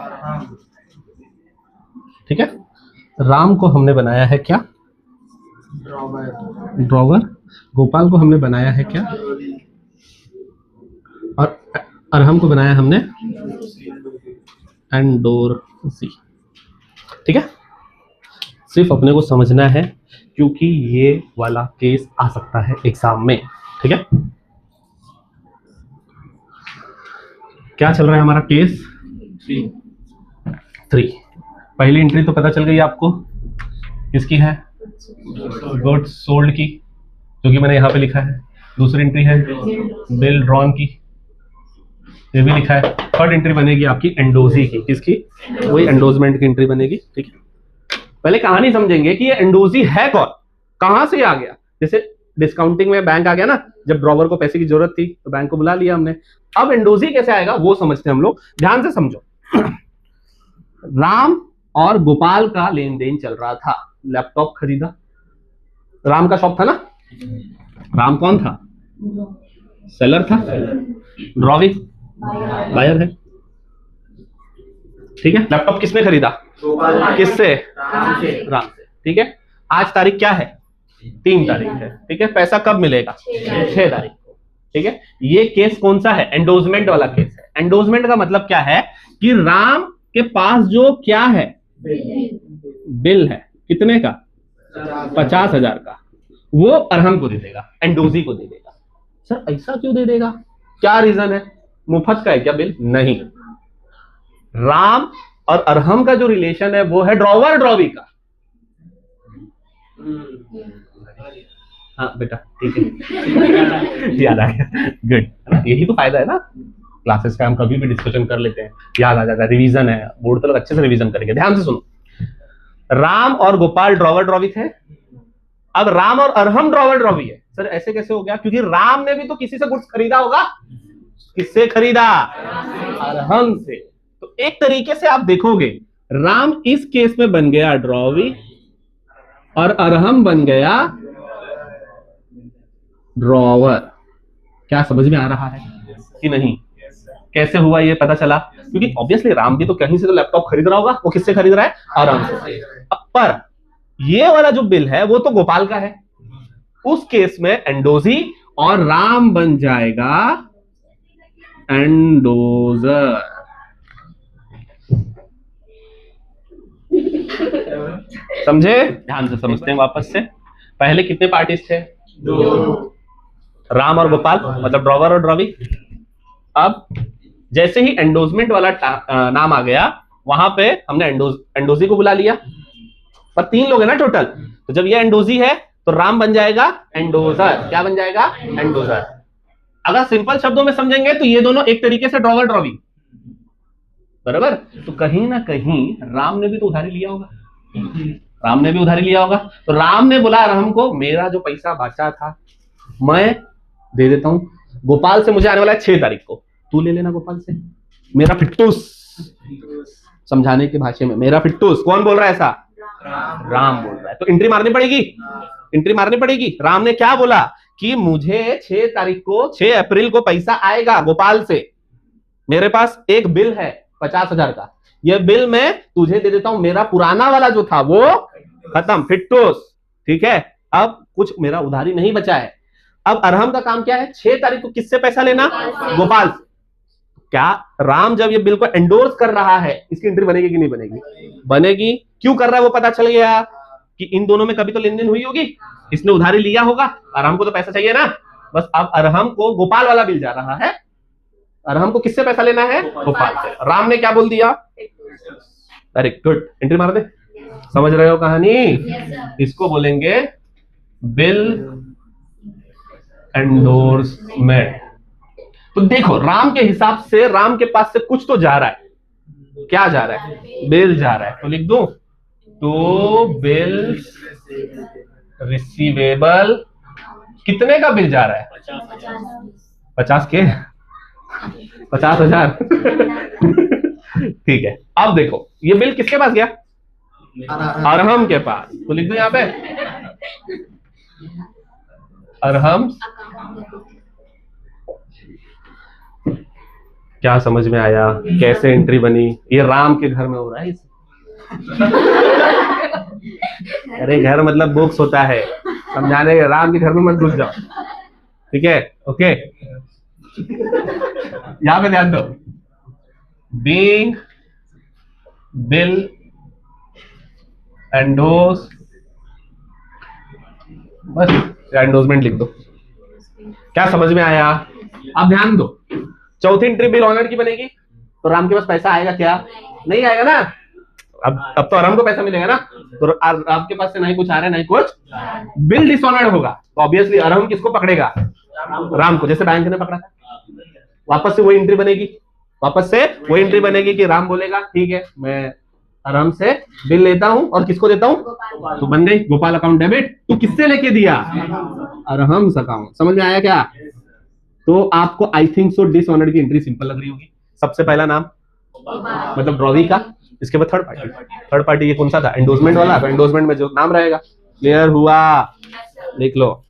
ठीक है। राम को हमने बनाया है क्या? ड्रॉवर। गोपाल को हमने बनाया है क्या? और अरहम को बनाया हमने एंडोर्सी, ठीक है। सिर्फ अपने को समझना है क्योंकि ये वाला केस आ सकता है एग्जाम में, ठीक है। क्या चल रहा है हमारा केस 3। पहली एंट्री तो पता चल गई आपको किसकी है, गुड सोल्ड की, जो कि मैंने यहाँ पे लिखा है। दूसरी एंट्री है बिल ड्रॉन की, ये भी लिखा है। थर्ड एंट्री बनेगी आपकी एंडोजी की, किसकी? वही एंडोजमेंट की एंट्री बनेगी, ठीक है। पहले कहानी समझेंगे कि ये एंडोजी है कौन, कहां से आ गया। जैसे डिस्काउंटिंग में बैंक आ गया ना, जब ड्रॉवर को पैसे की जरूरत थी तो बैंक को बुला लिया हमने। अब एंडोजी कैसे आएगा वो समझते हैं हम लोग, ध्यान से समझो। राम और गोपाल का लेन देन चल रहा था। लैपटॉप खरीदा, राम का शॉप था ना। राम कौन था? सेलर था। ड्रॉवी बायर है, ठीक है। लैपटॉप किसने खरीदा? किससे? राम से, ठीक है। आज तारीख क्या है? 3 तारीख है, ठीक है। पैसा कब मिलेगा? 6 तारीख को, ठीक है। ये केस कौन सा है? एंडोजमेंट वाला केस है। एंडोजमेंट का मतलब क्या है कि राम के पास जो क्या है, बिल है, कितने का? 50,000 का, वो अरहम को दे देगा, एंडोजी को दे देगा। सर ऐसा क्यों दे देगा, क्या रीजन है? मुफ्त का है क्या बिल? नहीं। राम और अरहम का जो रिलेशन है वो है ड्रॉवर ड्रॉवी का। हाँ बेटा, ठीक है, याद आ गया, गुड। यही तो फायदा है ना क्लासेस का, हम कभी भी डिस्कशन कर लेते हैं, याद आ जाता है। रिवीजन है, बोर्ड तक अच्छे से रिवीजन करेंगे। ध्यान से सुनो, राम और गोपाल ड्रॉवर ड्रॉवी थे। अब राम और अरहम ड्रॉवर ड्रॉवी है। सर ऐसे कैसे हो गया? क्योंकि राम ने भी तो किसी से गुड्स खरीदा होगा। किससे खरीदा? अरहम से। तो एक तरीके से आप देखोगे, राम इस केस में बन गया ड्रॉवी और अरहम बन गया ड्रॉवर। क्या समझ में आ रहा है कि नहीं? कैसे हुआ ये पता चला? क्योंकि ऑब्वियसली राम भी तो कहीं से तो लैपटॉप खरीद रहा होगा। वो किससे खरीद रहा है? आराम से। पर ये वाला जो बिल है वो तो गोपाल का है। उस केस में एंडोजी और राम बन जाएगा एंडोजर। समझे? ध्यान से समझते हैं वापस से। पहले कितने पार्टीज थे? 2, राम और गोपाल, मतलब ड्रॉवर और ड्रॉवी। अब जैसे ही एंडोजमेंट वाला नाम आ गया, वहां पे हमने एंडोजी को बुला लिया। पर 3 लोग है ना टोटल, तो जब ये एंडोजी है तो राम बन जाएगा एंडोजर। क्या बन जाएगा? एंडोजर। अगर सिंपल शब्दों में समझेंगे तो ये दोनों एक तरीके से ड्रॉवर ड्रॉवी, बराबर। तो कहीं ना कहीं राम ने भी तो उधारी लिया होगा। राम ने भी उधारी लिया होगा, तो राम ने बोला अरहम को, मेरा जो पैसा बचा था मैं दे देता हूं। गोपाल से मुझे आने वाला है 6 तारीख को, तू ले लेना गोपाल से। मेरा फिट्टूस, समझाने की भाषा में मेरा फिट्टूस। कौन बोल रहा है ऐसा? राम बोल रहा है। तो एंट्री मारनी पड़ेगी, एंट्री मारनी पड़ेगी। राम ने क्या बोला कि मुझे 6 तारीख को, 6 अप्रैल को पैसा आएगा गोपाल से। मेरे पास एक बिल है 50,000 का, यह बिल मैं तुझे दे देता हूं। मेरा पुराना वाला जो था वो खत्म, फिट्टूस, ठीक है। अब कुछ मेरा उधारी नहीं बचा है। अब अरहम का काम क्या है? 6 तारीख को किससे पैसा लेना? गोपाल से। क्या राम जब ये बिल को एंडोर्स कर रहा है, इसकी एंट्री बनेगी कि नहीं बनेगी? बनेगी। क्यों कर रहा है वो पता चल गया कि इन दोनों में कभी तो लेन देन हुई होगी, इसने उधारी लिया होगा, अरहम को तो पैसा चाहिए ना। बस अब अरहम को गोपाल वाला बिल जा रहा है। अरहम को किससे पैसा लेना है? गोपाल से। राम ने क्या बोल दिया? वेरी गुड, एंट्री मार दे। समझ रहे हो कहानी? इसको बोलेंगे बिल एंडोर्समेंट। तो देखो राम के हिसाब से राम के पास से कुछ तो जा रहा है, क्या जा रहा है? बिल जा रहा है। तो लिख दूं, तो बिल रिसीवेबल। कितने का बिल जा रहा है? 50 के 50,000। ठीक है, अब देखो ये बिल किसके पास गया? अरहम के पास। तो लिख दो यहाँ पे अरहम। क्या समझ में आया कैसे एंट्री बनी? ये राम के घर में हो रहा है अरे घर मतलब बुक्स होता है, समझाने के। राम के घर में मत घुस जाओ, ठीक है? ओके, यहां पे ध्यान दो। बीइंग बिल एंडोस, बस एंडोसमेंट लिख दो। क्या समझ में आया? अब ध्यान दो, चौथी एंट्री बिल ऑनर की बनेगी तो राम के पास पैसा आएगा क्या? नहीं आएगा ना। अब तो अरहम को पैसा मिलेगा ना, तो आपके पास से नहीं कुछ आ रहा है नहीं कुछ। बिल डिसऑनर्ड होगा तो ऑब्वियसली अरहम किसको पकड़ेगा? राम को, जैसे बैंक ने पकड़ा था। वापस से वही एंट्री बनेगी, वापस से वही एंट्री बनेगी कि राम बोलेगा ठीक है मैं अरहम से बिल लेता हूं और किसको देता हूं? तो बन गई गोपाल अकाउंट डेबिट। तो किससे लेके दिया? अरहम अकाउंट। समझ में आया क्या? तो आपको आई थिंक सो डिसऑनर्ड की एंट्री सिंपल लग रही होगी। सबसे पहला नाम मतलब ड्रॉवी का, इसके बाद थर्ड पार्टी। थर्ड पार्टी ये कौन सा था? एंडोसमेंट वाला। तो एंडोसमेंट में जो नाम रहेगा। क्लियर हुआ? लिख लो।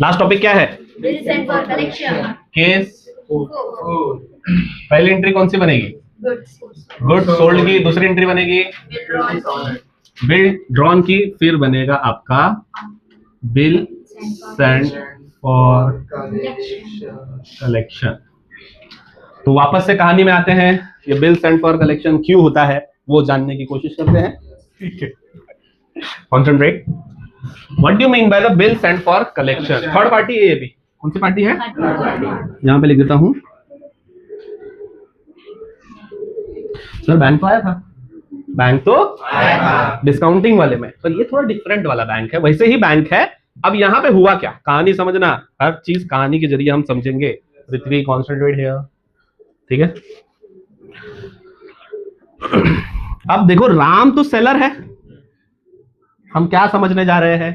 लास्ट टॉपिक क्या है? Bill sent for collection. Case पहली एंट्री कौन सी बनेगी? गुड सोल्ड की। दूसरी एंट्री बनेगी बिल ड्रॉन की। फिर बनेगा आपका बिल सेंट फॉर कलेक्शन। तो वापस से कहानी में आते हैं। ये बिल सेंट फॉर कलेक्शन क्यों होता है वो जानने की कोशिश करते हैं, ठीक है? Concentrate. What do mean by the bill sent for collection? Third party है ये भी। कौन सी पार्टी है? यहां पे लिख देता हूं। सर बैंक तो आया था, बैंक तो आया था डिस्काउंटिंग वाले में, पर ये थोड़ा डिफरेंट वाला बैंक है। वैसे ही बैंक है। अब यहाँ पे हुआ क्या? कहानी समझना, हर चीज कहानी के जरिए हम समझेंगे। पृथ्वी कॉन्सेंट्रेट हियर, ठीक है? अब देखो राम तो सेलर है। हम क्या समझने जा रहे हैं?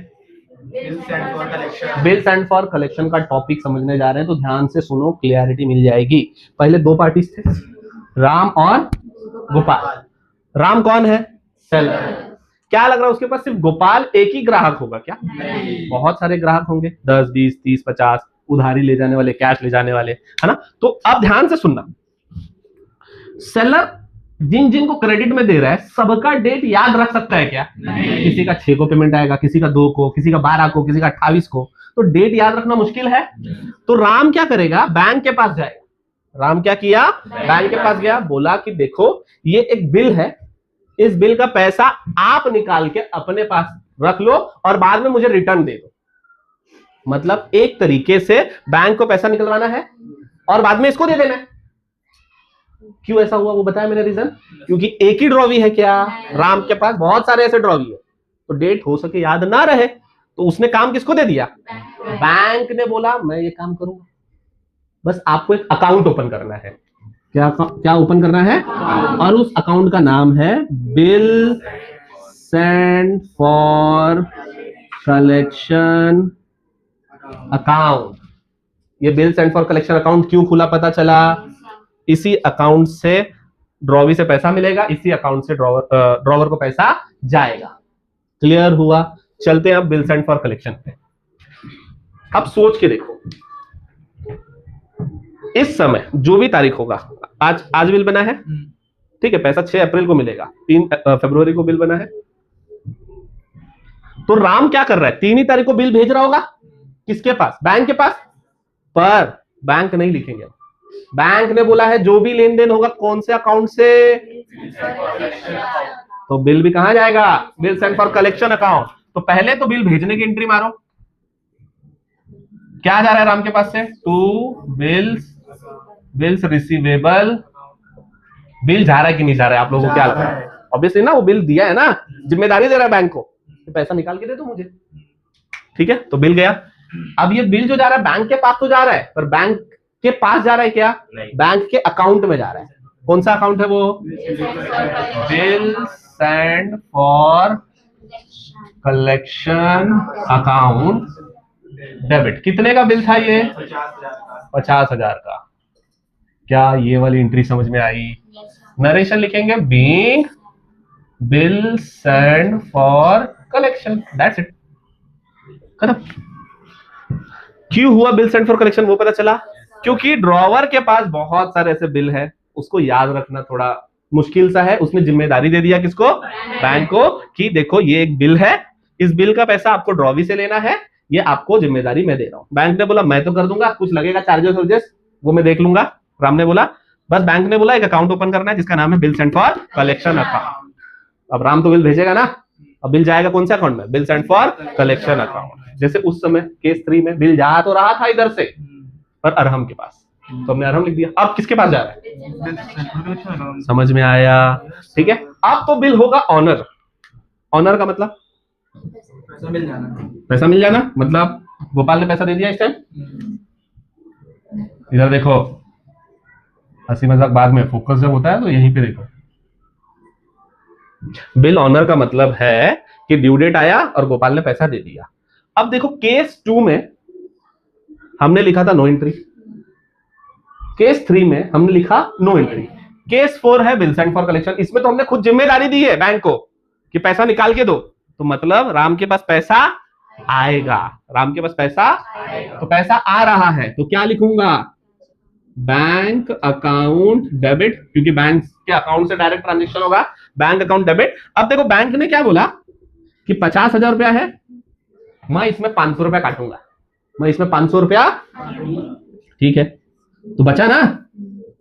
बिल सेंट फॉर कलेक्शन का टॉपिक समझने जा रहे हैं। तो ध्यान से सुनो, क्लियरिटी मिल जाएगी। पहले दो पार्टीज थे, राम और गोपाल। राम कौन है? सेलर। क्या लग रहा है उसके पास सिर्फ गोपाल एक ही ग्राहक होगा क्या? नहीं, बहुत सारे ग्राहक होंगे, 10, 20, 30, 50 उधारी ले जाने वाले, कैश ले जाने वाले, है ना? तो अब ध्यान से सुनना, सेलर जिन जिन को क्रेडिट में दे रहा है सबका डेट याद रख सकता है क्या? नहीं। किसी का 6 को पेमेंट आएगा, किसी का 2 को, किसी का 12 को, किसी का 28 को। तो डेट याद रखना मुश्किल है। तो राम क्या करेगा? बैंक के पास जाएगा। राम क्या किया? बैंक के पास गया, बोला कि देखो ये एक बिल है, इस बिल का पैसा आप निकाल के अपने पास रख लो और बाद में मुझे रिटर्न दे दो। मतलब एक तरीके से बैंक को पैसा निकलवाना है और बाद में इसको दे देना है। क्यों ऐसा हुआ वो बताया मैंने रीजन। क्योंकि एक ही ड्रॉवी है क्या? राम के पास बहुत सारे ऐसे ड्रॉवी है, तो डेट हो सके याद ना रहे, तो उसने काम किसको दे दिया? बैंक ने बोला मैं ये काम करूंगा। बस आपको एक अकाउंट ओपन करना है। क्या ओपन करना है? और उस अकाउंट का नाम है bill sent for collection account. ये bill sent for collection account क्यों खुला पता चला? इसी अकाउंट से ड्रॉवी से पैसा मिलेगा, इसी अकाउंट से ड्रॉवर को पैसा जाएगा। क्लियर हुआ? चलते हैं अब बिल सेंट फॉर कलेक्शन पे। अब सोच के देखो, इस समय जो भी तारीख होगा, आज बिल बना है, ठीक है? पैसा 6 अप्रैल को मिलेगा, 3 फरवरी को बिल बना है। तो राम क्या कर रहा है? 3 ही तारीख को बिल भेज रहा होगा किसके पास? बैंक के पास। पर बैंक नहीं लिखेंगे। बैंक ने बोला है जो भी लेन देन होगा कौन से अकाउंट से? तो बिल भी कहां जाएगा? Bill sent for collection account. तो पहले तो बिल भेजने की एंट्री मारो, क्या जा रहा है राम के पास से, टू बिल्स रिसीवेबल। बिल जा रहा है कि नहीं जा रहा है, आप लोगों को क्या लगता है? ऑब्वियसली ना, वो बिल दिया है ना, जिम्मेदारी दे रहा है बैंक को, तो पैसा निकाल के दे दो मुझे, ठीक है। तो बिल गया। अब ये बिल जो जा रहा है बैंक के पास तो जा रहा है, पर बैंक के पास जा रहा है क्या, बैंक के अकाउंट में जा रहा है। कौन सा अकाउंट है वो, bill send for collection account debit. कितने का बिल था ये, 50,000 का। क्या ये वाली एंट्री समझ में आई? नरेशन लिखेंगे, being bill send for collection, that's it, खत्म। क्यों हुआ बिल सेंड फॉर कलेक्शन वो पता चला, क्योंकि ड्रॉवर के पास बहुत सारे ऐसे बिल है, उसको याद रखना थोड़ा मुश्किल सा है। उसने जिम्मेदारी दे दिया किसको, बैंक को, कि देखो ये एक बिल है, इस बिल का पैसा आपको ड्रॉवी से लेना है, ये आपको जिम्मेदारी मैं दे रहा हूं। बैंक ने बोला मैं तो कर दूंगा, कुछ लगेगा चार्जेस वर्जेस वो मैं देख लूंगा। राम ने बोला बस, बैंक ने बोला एक अकाउंट ओपन करना है जिसका नाम है bill send for collection account. अब राम तो बिल भेजेगा ना, अब बिल जाएगा कौन से अकाउंट में, bill send for collection account. जैसे उस समय केस 3 में बिल जा तो रहा था इधर से, पर अरहम के पास, तो हमने अरहम लिख दिया। अब किसके पास जा रहा है, समझ में आया, ठीक है। अब तो बिल होगा ऑनर। ऑनर का मतलब पैसा मिल जाना, मतलब गोपाल ने पैसा दे दिया इस टाइम। इधर देखो, हंसी मजाक बाद में, फोकस जब होता है तो यहीं पे देखो। बिल ऑनर का मतलब है कि ड्यू डेट आया और गोपाल ने पैसा दे दिया। अब देखो केस 2 में हमने लिखा था नो एंट्री, केस 3 में हमने लिखा नो एंट्री, केस 4 है बिल सेंड फॉर कलेक्शन। इसमें तो हमने खुद जिम्मेदारी दी है बैंक को कि पैसा निकाल के दो, तो मतलब राम के पास पैसा आएगा, राम के पास पैसा आएगा। तो पैसा आ रहा है तो क्या लिखूंगा, बैंक अकाउंट डेबिट, क्योंकि बैंक के अकाउंट से डायरेक्ट ट्रांजेक्शन होगा, बैंक अकाउंट डेबिट। अब देखो बैंक ने क्या बोला कि 50,000 रुपया है, मैं इसमें 500 रुपया काटूंगा, मैं इसमें 500 रुपया, ठीक है, तो बचा ना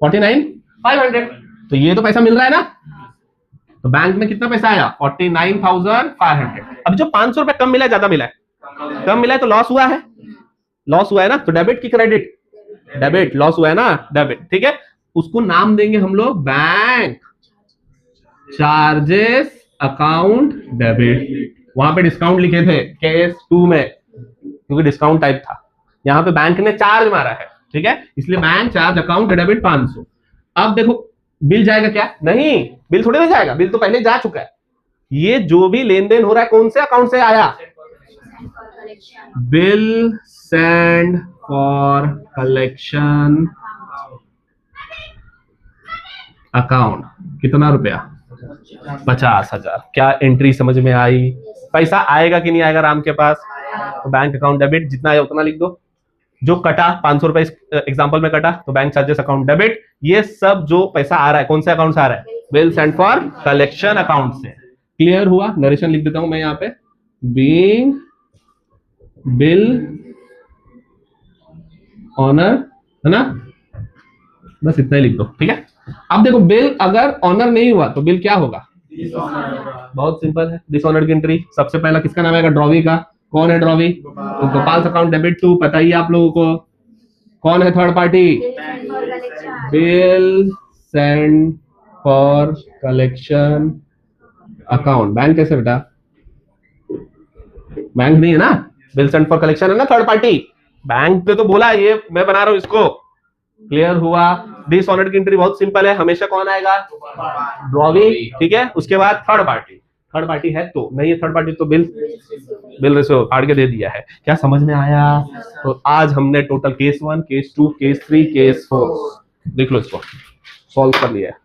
49,500। तो ये तो पैसा मिल रहा है ना, तो बैंक में कितना पैसा आया, 49,500। अब जो 500 रुपया कम मिला है ज्यादा मिला है, कम मिला है तो लॉस हुआ है, लॉस हुआ है ना, तो डेबिट की क्रेडिट, डेबिट, लॉस हुआ है ना, डेबिट, ठीक है। उसको नाम देंगे हम लोग बैंक चार्जेस अकाउंट डेबिट। वहां पे डिस्काउंट लिखे थे केस 2 में, क्योंकि डिस्काउंट टाइप था, यहां पे बैंक ने चार्ज मारा है, ठीक है, इसलिए बैंक चार्ज अकाउंट डेबिट 500। अब देखो बिल जाएगा क्या, नहीं बिल थोड़े ना जाएगा, बिल तो पहले जा चुका है। ये जो भी लेन देन हो रहा है कौन से अकाउंट से आया, bill send for collection account. कितना रुपया, 50,000। क्या एंट्री समझ में आई, पैसा आएगा कि नहीं आएगा राम के पास, तो बैंक अकाउंट डेबिट, जितना आया उतना लिख दो। जो कटा 500 रुपए इस एग्जाम्पल में कटा, तो बैंक चार्जेस अकाउंट डेबिट। ये सब जो पैसा आ रहा है कौन से अकाउंट से आ रहा है, bill send for collection account से। क्लियर हुआ, नरेशन लिख देता हूं मैं यहाँ पे, बीइंग बिल ऑनर, है ना, बस इतना ही लिख दो, ठीक है। अब देखो बिल अगर ऑनर नहीं हुआ तो बिल क्या होगा, बहुत सिंपल है, डिसऑनर्ड की एंट्री। सबसे पहला किसका नाम आएगा, ड्रॉवी का। कौन है ड्रॉवी, तो गोपाल अकाउंट डेबिट 2, पता ही आप लोगों को। कौन है third party, bill send for collection account. Bank कैसे बेटा, बैंक नहीं है ना, बिल सेंड फॉर कलेक्शन है ना थर्ड पार्टी। बैंक ने तो बोला ये मैं बना रहा हूं इसको। क्लियर हुआ, डिसऑनर्ड की एंट्री बहुत सिंपल है, हमेशा कौन आएगा, ड्रॉवी, ठीक है। उसके बाद थर्ड पार्टी, थर्ड पार्टी है तो नहीं है थर्ड पार्टी तो बिल रिसीव फाड़ के दे दिया है। क्या समझ में आया, तो आज हमने total case 1, case 2, case 3, case 4, देख लो इसको सॉल्व कर लिया है।